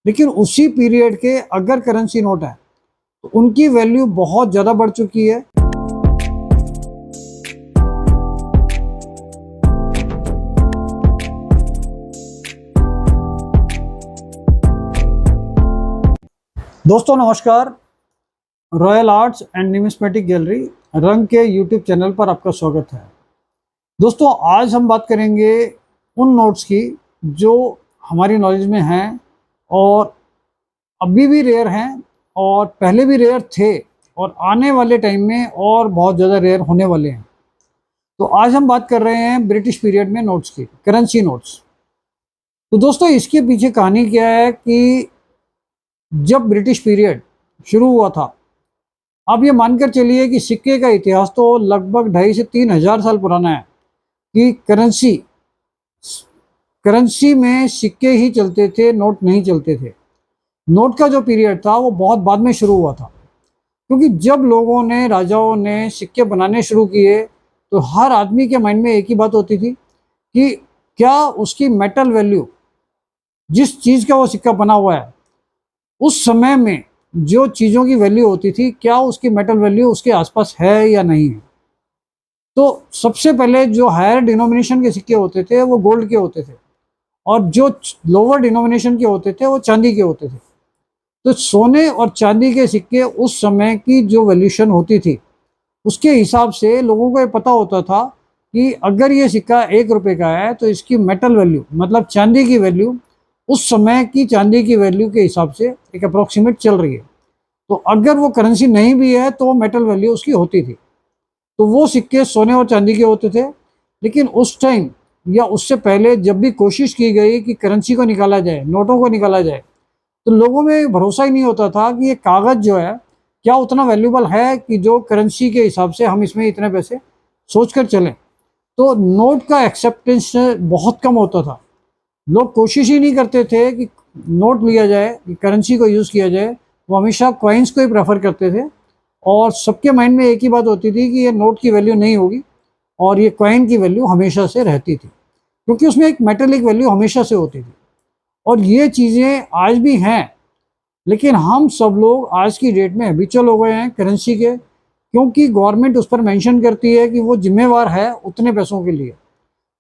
लेकिन उसी पीरियड के अगर करेंसी नोट है तो उनकी वैल्यू बहुत ज़्यादा बढ़ चुकी है। दोस्तों नमस्कार, royal arts and numismatic gallery रंग के यूट्यूब चैनल पर आपका स्वागत है। दोस्तों आज हम बात करेंगे उन नोट्स की जो हमारी नॉलेज में हैं और अभी भी रेयर हैं और पहले भी रेयर थे और आने वाले टाइम में और बहुत ज़्यादा रेयर होने वाले हैं। तो आज हम बात कर रहे हैं ब्रिटिश पीरियड में नोट्स की, करेंसी नोट्स। तो दोस्तों इसके पीछे कहानी क्या है कि जब ब्रिटिश पीरियड शुरू हुआ था, आप ये मानकर चलिए कि सिक्के का इतिहास तो लगभग 2,500 से 3,000 साल पुराना है कि करेंसी में सिक्के ही चलते थे, नोट नहीं चलते थे। नोट का जो पीरियड था वो बहुत बाद में शुरू हुआ था, क्योंकि जब लोगों ने, राजाओं ने सिक्के बनाने शुरू किए तो हर आदमी के माइंड में एक ही बात होती थी कि क्या उसकी मेटल वैल्यू, जिस चीज़ का वो सिक्का बना हुआ है, उस समय में जो चीज़ों की वैल्यू होती थी, क्या उसकी मेटल वैल्यू उसके आसपास है या नहीं है। तो सबसे पहले जो हायर डिनोमिनेशन के सिक्के होते थे वो गोल्ड के होते थे और जो लोअर डिनोमिनेशन के होते थे वो चांदी के होते थे। तो सोने और चांदी के सिक्के उस समय की जो वैल्यूशन होती थी उसके हिसाब से लोगों को ये पता होता था कि अगर ये सिक्का 1 रुपये का है तो इसकी मेटल वैल्यू, मतलब चांदी की वैल्यू, उस समय की चांदी की वैल्यू के हिसाब से एक अप्रोक्सीमेट चल रही है। तो अगर वो करेंसी नहीं भी है तो मेटल वैल्यू उसकी होती थी। तो वो सिक्के सोने और चांदी के होते थे। लेकिन उस टाइम या उससे पहले जब भी कोशिश की गई कि करेंसी को निकाला जाए, नोटों को निकाला जाए, तो लोगों में भरोसा ही नहीं होता था कि ये कागज़ जो है क्या उतना वैल्यूबल है कि जो करेंसी के हिसाब से हम इसमें इतने पैसे सोच कर चलें। तो नोट का एक्सेप्टेंस बहुत कम होता था। लोग कोशिश ही नहीं करते थे कि नोट लिया जाए, कि करेंसी को यूज़ किया जाए। वो हमेशा कॉइन्स को ही प्रेफर करते थे और सबके माइंड में एक ही बात होती थी कि ये नोट की वैल्यू नहीं होगी और ये कॉइन की वैल्यू हमेशा से रहती थी, क्योंकि उसमें एक मेटेलिक वैल्यू हमेशा से होती थी। और ये चीज़ें आज भी हैं, लेकिन हम सब लोग आज की डेट में हैबिचुअल हो गए हैं करेंसी के, क्योंकि गवर्नमेंट उस पर मेंशन करती है कि वो जिम्मेवार है उतने पैसों के लिए।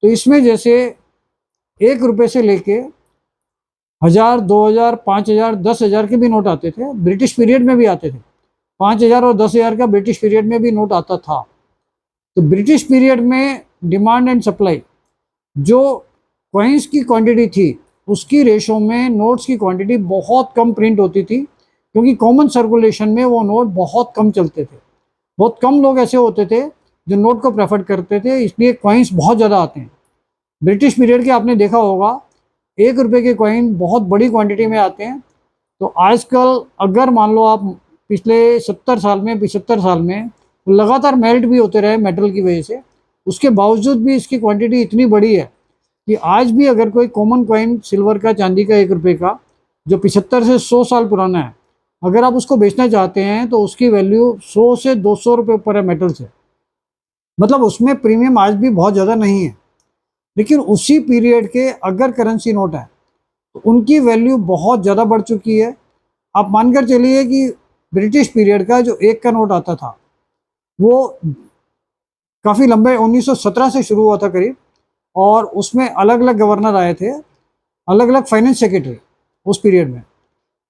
तो इसमें जैसे 1 रुपये से लेके 1,000, 2,000, 5,000, 10,000 के भी नोट आते थे, ब्रिटिश पीरियड में भी आते थे। 5,000 और 10,000 का ब्रिटिश पीरियड में भी नोट आता था। तो ब्रिटिश पीरियड में डिमांड एंड सप्लाई, जो कॉइन्स की क्वांटिटी थी उसकी रेशो में नोट्स की क्वांटिटी बहुत कम प्रिंट होती थी, क्योंकि कॉमन सर्कुलेशन में वो नोट बहुत कम चलते थे। बहुत कम लोग ऐसे होते थे जो नोट को प्रेफर करते थे, इसलिए कॉइन्स बहुत ज़्यादा आते हैं। ब्रिटिश पीरियड के आपने देखा होगा 1 रुपये के कॉइन बहुत बड़ी क्वांटिटी में आते हैं। तो आजकल अगर मान लो आप पिछले 70 साल में, 75 साल में लगातार मेल्ट भी होते रहे मेटल की वजह से, उसके बावजूद भी इसकी क्वांटिटी इतनी बड़ी है कि आज भी अगर कोई कॉमन कॉइन सिल्वर का, चांदी का 1 रुपये का, जो 75 से 100 साल पुराना है, अगर आप उसको बेचना चाहते हैं तो उसकी वैल्यू 100 से 200 रुपये ऊपर है मेटल से। मतलब उसमें प्रीमियम आज भी बहुत ज़्यादा नहीं है। लेकिन उसी पीरियड के अगर करेंसी नोट है तो उनकी वैल्यू बहुत ज़्यादा बढ़ चुकी है। आप मानकर चलिए कि ब्रिटिश पीरियड का जो 1 का नोट आता था वो काफ़ी लंबे 1917 से शुरू हुआ था करीब, और उसमें अलग अलग गवर्नर आए थे, अलग अलग फाइनेंस सेक्रेटरी उस पीरियड में।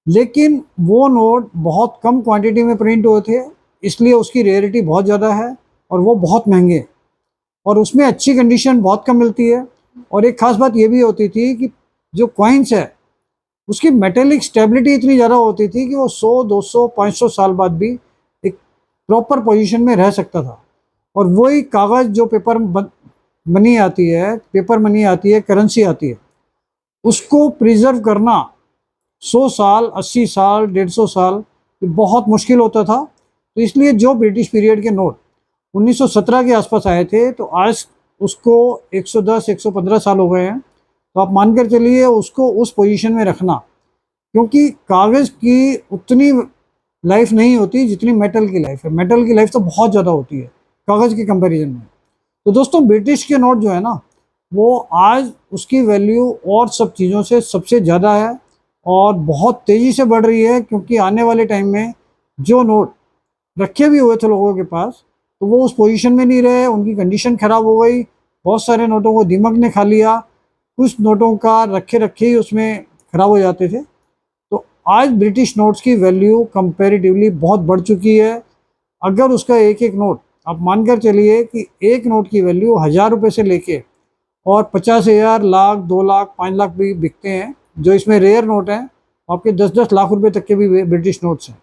लेकिन वो नोट बहुत कम क्वांटिटी में प्रिंट हुए थे, इसलिए उसकी रेयरिटी बहुत ज़्यादा है और वो बहुत महंगे, और उसमें अच्छी कंडीशन बहुत कम मिलती है। और एक ख़ास बात ये भी होती थी कि जो कॉइन्स है उसकी मेटेलिक स्टेबिलिटी इतनी ज़्यादा होती थी कि वो 100, 200, 500 साल बाद भी एक प्रॉपर पोजीशन में रह सकता था। और वही कागज़ जो मनी आती है, पेपर मनी आती है, करेंसी आती है, उसको प्रिजर्व करना 100 साल, 80 साल, 150 साल बहुत मुश्किल होता था। तो इसलिए जो ब्रिटिश पीरियड के नोट 1917 के आसपास आए थे, तो आज उसको 110, 115 साल हो गए हैं। तो आप मानकर चलिए उसको उस पोजीशन में रखना, क्योंकि कागज़ की उतनी लाइफ नहीं होती जितनी मेटल की लाइफ है। मेटल की लाइफ तो बहुत ज़्यादा होती है कागज़ के कंपैरिजन में। तो दोस्तों ब्रिटिश के नोट जो है ना, वो आज उसकी वैल्यू और सब चीज़ों से सबसे ज़्यादा है। और बहुत तेज़ी से बढ़ रही है, क्योंकि आने वाले टाइम में जो नोट रखे भी हुए थे लोगों के पास, तो वो उस पोजीशन में नहीं रहे, उनकी कंडीशन ख़राब हो गई। बहुत सारे नोटों को दीमक ने खा लिया, कुछ नोटों का रखे रखे ही उसमें ख़राब हो जाते थे। तो आज ब्रिटिश नोट्स की वैल्यू कंपैरेटिवली बहुत बढ़ चुकी है। अगर उसका एक एक नोट आप मानकर चलिए कि एक नोट की वैल्यू 1000 रुपये से लेके और 50,000, लाख, 2 लाख, 5 लाख भी बिकते हैं। जो इसमें रेयर नोट हैं, आपके 10-10 लाख रुपए तक के भी ब्रिटिश नोट्स हैं।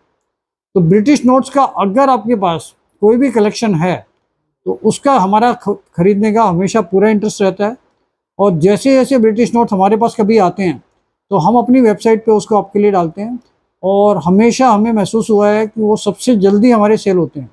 तो ब्रिटिश नोट्स का अगर आपके पास कोई भी कलेक्शन है, तो उसका हमारा खरीदने का हमेशा पूरा इंटरेस्ट रहता है। और जैसे जैसे ब्रिटिश नोट्स हमारे पास कभी आते हैं, तो हम अपनी वेबसाइट पे उसको आपके लिए डालते हैं, और हमेशा हमें महसूस हुआ है कि वो सबसे जल्दी हमारे सेल होते हैं।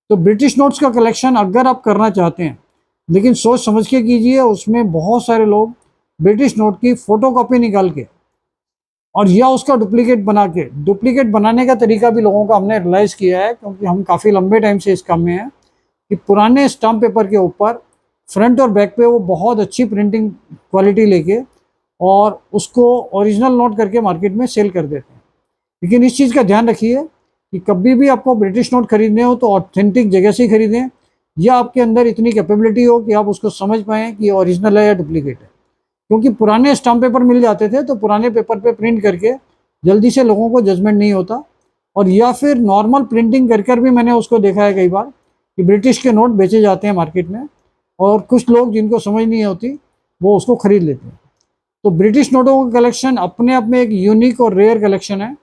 तो ब्रिटिश नोट्स का कलेक्शन अगर आप करना चाहते हैं, लेकिन सोच समझ के कीजिए। उसमें बहुत सारे लोग ब्रिटिश नोट की फ़ोटोकॉपी निकाल के और या उसका डुप्लीकेट बनाने का तरीका भी लोगों का हमने रियलाइज़ किया है, क्योंकि हम काफ़ी लंबे टाइम से इस काम में हैं, कि पुराने स्टाम्प पेपर के ऊपर फ्रंट और बैक पे वो बहुत अच्छी प्रिंटिंग क्वालिटी लेके और उसको ओरिजिनल नोट करके मार्केट में सेल कर देते हैं। लेकिन इस चीज़ का ध्यान रखिए कि कभी भी आपको ब्रिटिश नोट खरीदने हो तो ऑथेंटिक जगह से ही खरीदें, या आपके अंदर इतनी कैपेबिलिटी हो कि आप उसको समझ पाएँ कि ओरिजिनल है या डुप्लीकेट है। क्योंकि पुराने स्टाम्प पेपर मिल जाते थे, तो पुराने पेपर पे प्रिंट करके जल्दी से लोगों को जजमेंट नहीं होता, और या फिर नॉर्मल प्रिंटिंग कर भी मैंने उसको देखा है कई बार कि ब्रिटिश के नोट बेचे जाते हैं मार्केट में, और कुछ लोग जिनको समझ नहीं होती वो उसको खरीद लेते हैं। तो ब्रिटिश नोटों का कलेक्शन अपने आप में एक यूनिक और रेयर कलेक्शन है।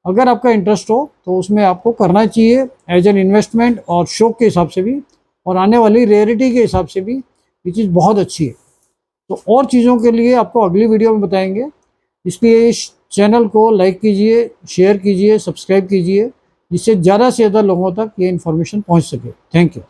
अगर आपका इंटरेस्ट हो तो उसमें आपको करना चाहिए एज एन इन्वेस्टमेंट और शौक के हिसाब से भी, और आने वाली रेयरिटी के हिसाब से भी ये चीज़ बहुत अच्छी है। तो और चीज़ों के लिए आपको अगली वीडियो में बताएंगे, इसलिए इस चैनल को लाइक कीजिए, शेयर कीजिए, सब्सक्राइब कीजिए, जिससे ज़्यादा से ज़्यादा लोगों तक ये इन्फॉर्मेशन पहुंच सके। Thank you.